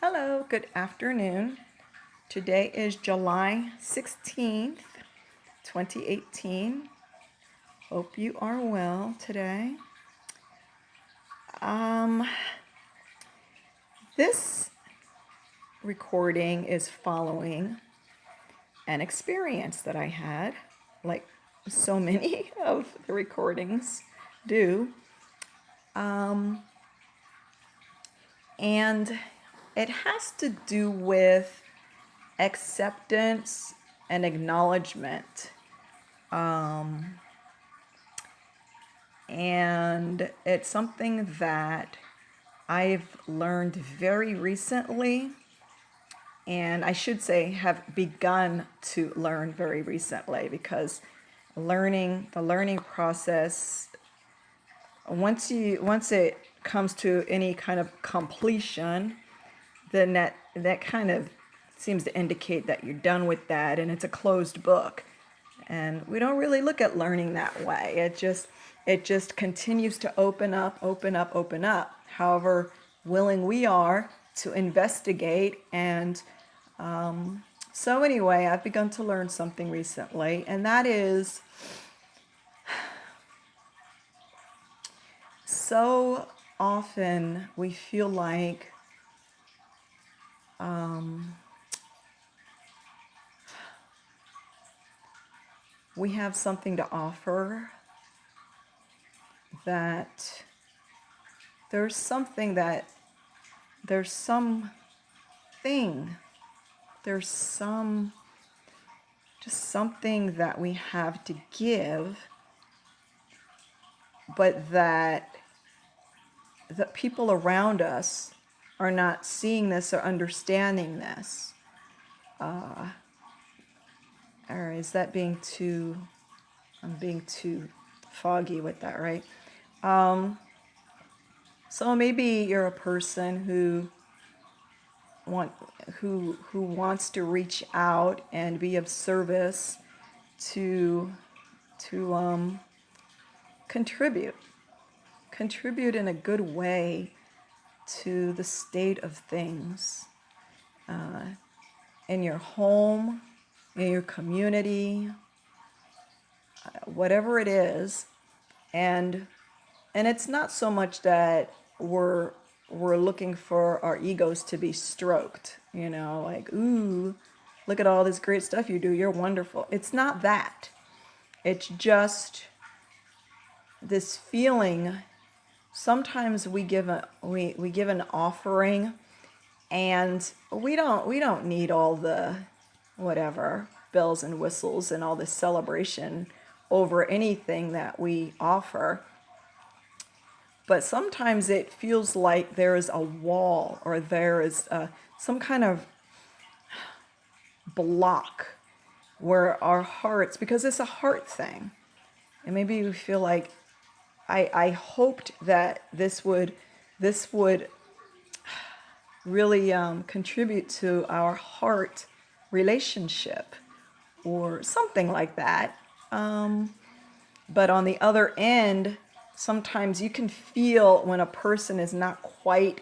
Hello, good afternoon. Today is July 16th, 2018. Hope you are well today. This recording is following an experience that I had, like so many of the recordings do. And it has to do with acceptance and acknowledgement. And it's something that I've learned very recently, and I should say have begun to learn very recently, because the learning process, once it comes to any kind of completion, then that kind of seems to indicate that you're done with that and it's a closed book. And we don't really look at learning that way. It just continues to open up, open up, open up. However willing we are to investigate. And so anyway, I've begun to learn something recently, and that is, so often we feel like we have something to offer, that there's something that there's some thing, there's some just something that we have to give, but that the people around us are not seeing this or understanding this. Or is that being too, I'm being too foggy with that, right? So maybe you're a person who wants to reach out and be of service to contribute in a good way to the state of things in your home, in your community, whatever it is. And it's not so much that we're looking for our egos to be stroked, like, ooh, look at all this great stuff you do, you're wonderful. It's not that. It's just this feeling. Sometimes we give an offering, and we don't need all the whatever bells and whistles and all this celebration over anything that we offer. But sometimes it feels like there is a wall, or there is some kind of block where our hearts, because it's a heart thing, and maybe we feel like, I hoped that this would really contribute to our heart relationship or something like that. But on the other end, sometimes you can feel when a person is not quite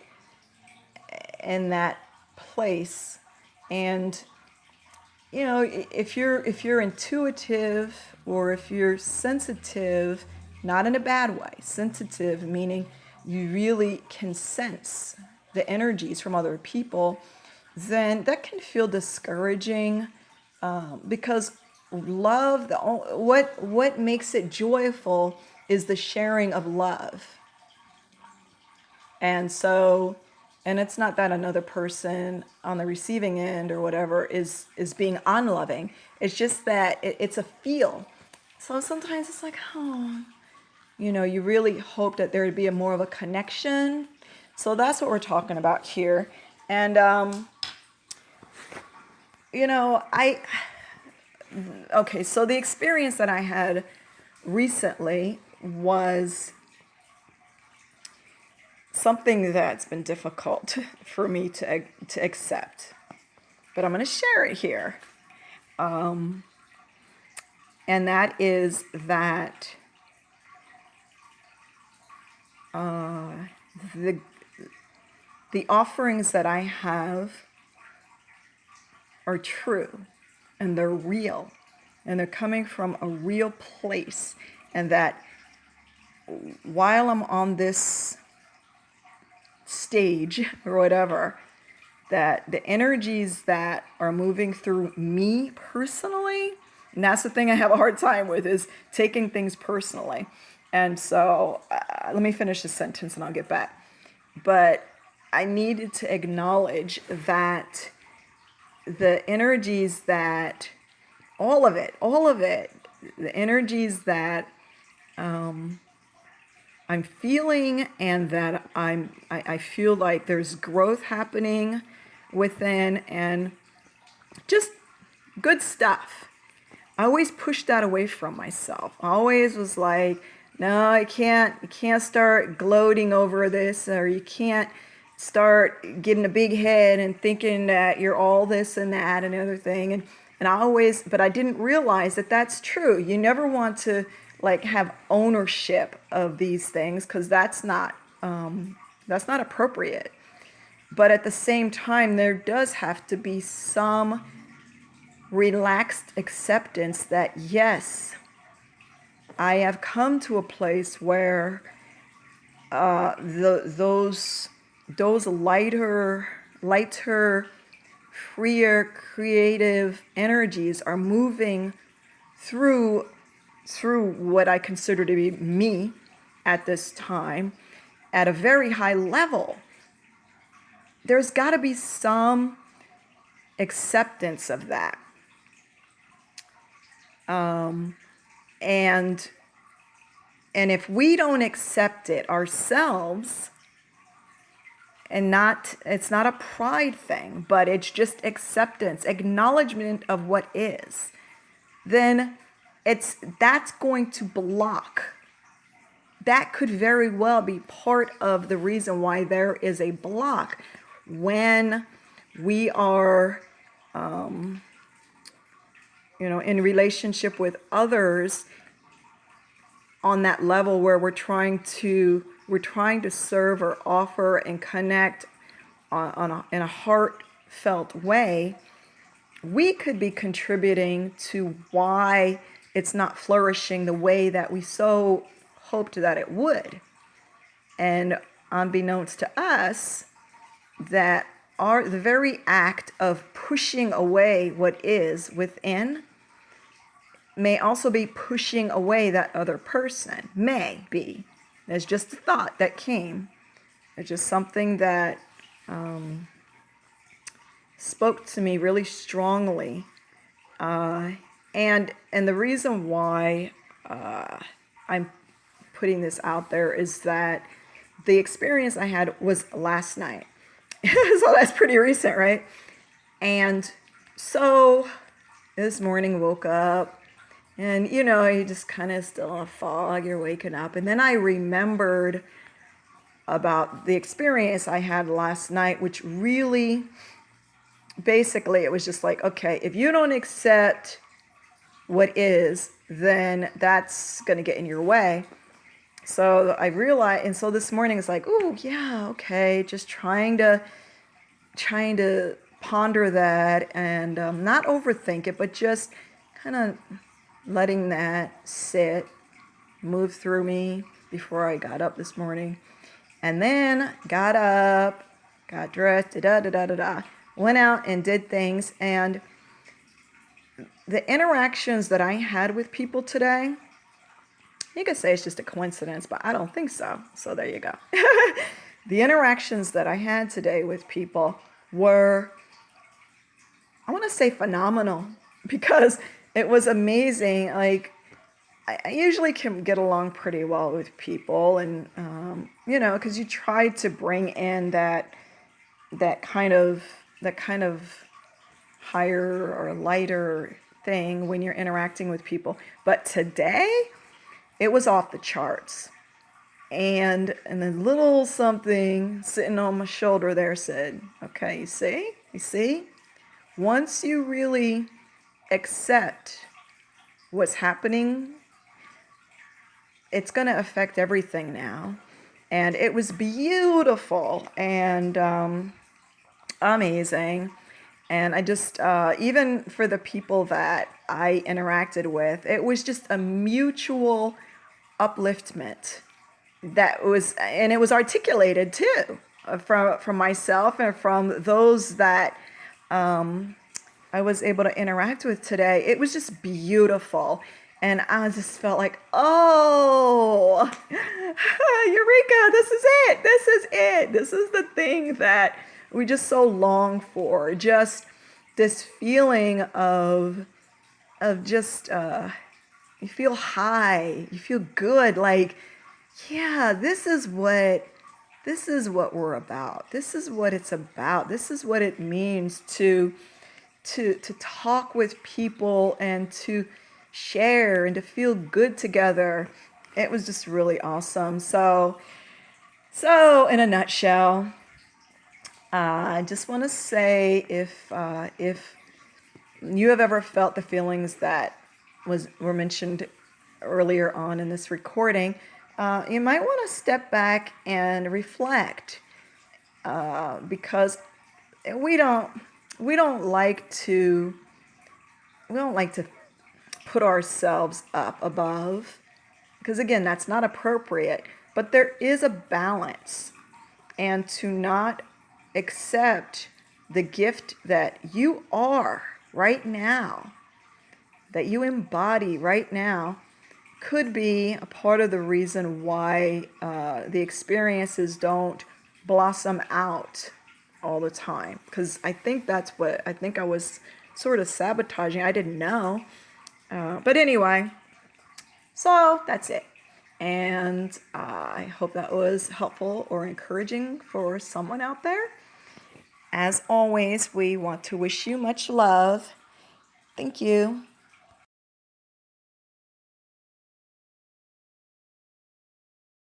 in that place. And if you're intuitive, or if you're sensitive, not in a bad way, sensitive meaning you really can sense the energies from other people, then that can feel discouraging, because love, what makes it joyful is the sharing of love. And so, and it's not that another person on the receiving end or whatever is being unloving. It's just that it's a feel. So sometimes it's like, oh, you really hope that there would be more of a connection. So that's what we're talking about here. And, okay, so the experience that I had recently was something that's been difficult for me to accept, but I'm going to share it here. And that is that the the offerings that I have are true and they're real and they're coming from a real place, and that while I'm on this stage or whatever, that the energies that are moving through me personally, and that's the thing I have a hard time with, is taking things personally. And so let me finish this sentence and I'll get back. But I needed to acknowledge that the energies that, all of it, the energies that I'm feeling, and that I feel like there's growth happening within, and just good stuff. I always pushed that away from myself. I always was like, no, you can't start gloating over this, or you can't start getting a big head and thinking that you're all this and that and other thing. And I always, but I didn't realize that that's true. You never want to like have ownership of these things, because that's not appropriate. But at the same time, there does have to be some relaxed acceptance that, yes, I have come to a place where those lighter, freer, creative energies are moving through what I consider to be me at this time at a very high level. There's got to be some acceptance of that. And if we don't accept it ourselves, and it's not a pride thing, but it's just acceptance, acknowledgement of what is, then that's going to block. That could very well be part of the reason why there is a block when we are in relationship with others on that level where we're trying to serve or offer and connect in a heartfelt way. We could be contributing to why it's not flourishing the way that we so hoped that it would. And unbeknownst to us, that the very act of pushing away what is within may also be pushing away that other person. May be. It's just a thought that came. It's just something that spoke to me really strongly. And the reason why I'm putting this out there is that the experience I had was last night. So that's pretty recent, right? And so this morning woke up, and you just kind of still in a fog, you're waking up. And then I remembered about the experience I had last night, which really, basically, it was just like, okay, if you don't accept what is, then that's going to get in your way. So I realized, and so this morning it's like, oh yeah, okay, just trying to ponder that and not overthink it, but just kind of letting that sit, move through me before I got up this morning. And then got up, got dressed, went out and did things. And the interactions that I had with people today, you could say it's just a coincidence, but I don't think so. So there you go. The interactions that I had today with people were, I want to say, phenomenal, because it was amazing. Like, I usually can get along pretty well with people, and because you try to bring in that kind of higher or lighter thing when you're interacting with people. But today, it was off the charts. And the little something sitting on my shoulder there said, okay, you see, once you really accept what's happening, it's going to affect everything now. And it was beautiful and amazing. And I just, even for the people that I interacted with, it was just a mutual upliftment that was, and it was articulated too, from myself and from those that I was able to interact with today. It was just beautiful. And I just felt like, oh, Eureka, this is it. This is it. This is the thing that we just so long for. Just this feeling of just, you feel high, you feel good. Like, yeah, this is what we're about. This is what it's about. This is what it means to talk with people and to share and to feel good together. It was just really awesome. So in a nutshell, I just want to say if you have ever felt the feelings that were mentioned earlier on in this recording, you might want to step back and reflect, because we don't we don't like to we don't like to put ourselves up above, because again, that's not appropriate. But there is a balance, and to not accept the gift that you are right now, that you embody right now, could be a part of the reason why the experiences don't blossom out all the time. Because I think I was sort of sabotaging. I didn't know. But anyway, so that's it. And I hope that was helpful or encouraging for someone out there. As always, we want to wish you much love. Thank you.